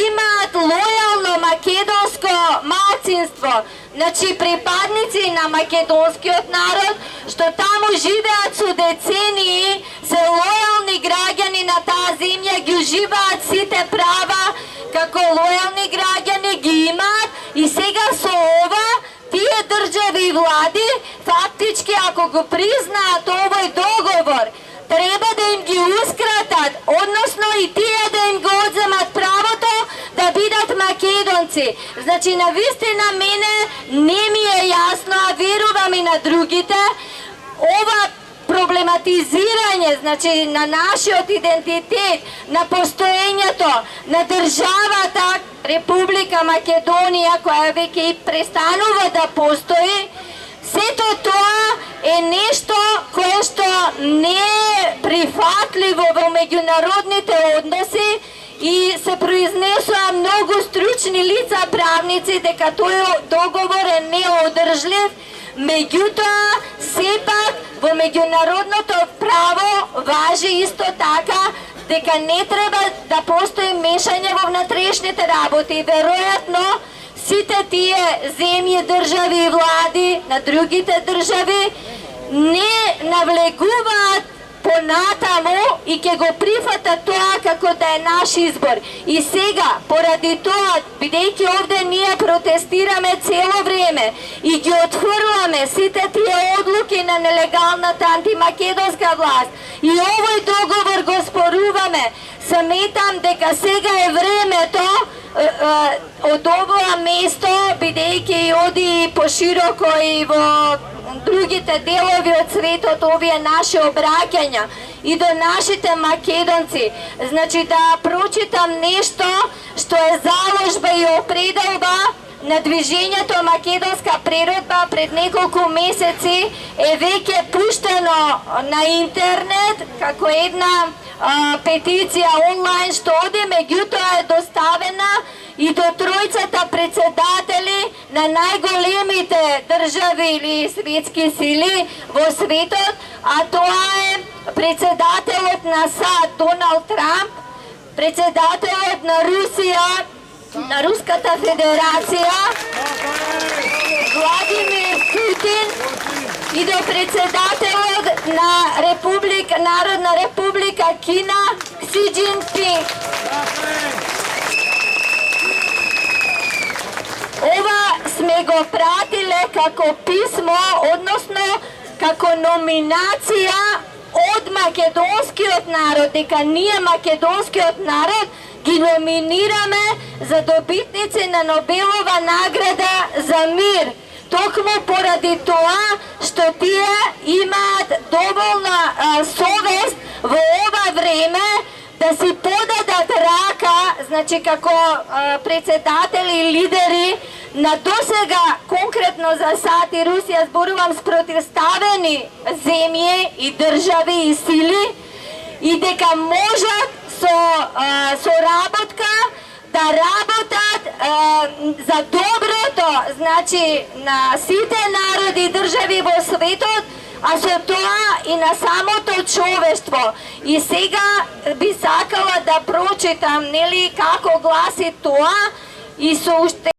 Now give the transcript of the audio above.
имаат лојално македонско малцинство, значи припадници на македонскиот народ, што таму живеат со децении, се лојални граѓани на таа земја, ги уживаат сите права како лојални граѓани ги имаат, и сега со ова тие држави и влади фактички ако го признаат овој договор, треба да им гиускратат, односно и тие да им го одземат правото да бидат македонци. Значи, навистина мене не ми е јасно, а верувам и на другите, ова проблематизирање, значи, на нашиот идентитет, на постоењето на државата Република Македонија, која веќе и престанува да постои, сето тоа е нешто кое што не е прифатливо во меѓународните односи и се произнесува многу стручни лица, правници, дека тој договор е неодржлив. Меѓутоа, сепак во меѓународното право важи исто така дека не треба да постои мешање во внатрешните работи. Веројатно, сите тие земји, држави и влади на другите држави не навлегуваат понатаму и ќе го прифатат тоа како да е наш избор. И сега, поради тоа, бидејќи овде ние протестираме цело време и ги отфрламе сите тие одлуки на нелегалната антимакедонска власт и овој договор го споруваме, сметам дека сега е времето од ова место, бидејќи оди пошироко и во другите делови од светот овие наши обраќања и до нашите македонци, значи да прочитам нешто што е заложба и определба на движењето Македонска природба пред неколку месеци е веќе пуштено на интернет како една петиција онлайн што оди, меѓутоа е доставена и до тројцата председатели на најголемите држави или светски сили во светот, а тоа е председателот на САД Доналд Трамп, председателот на Русија, на Руската федерација Владимир Путин и до председателот на Народна република Кина Кси Џинпинг. Ова сме го пратиле како писмо, односно како номинација од македонскиот народ, дека ние македонскиот народ ги номинираме за добитници на Нобелова награда за мир. Токму поради тоа што тие имаат доволна совест во ова време да си подадат рака, значи како председатели и лидери на досега, конкретно за САД и Русија, зборувам, спротивставени земји и држави и сили, и дека можат со работка да работат за доброто, значи на сите народи и држави во светот, а со тоа и на самото човештво. И сега би сакала да прочитам, нели, како гласи тоа и со уште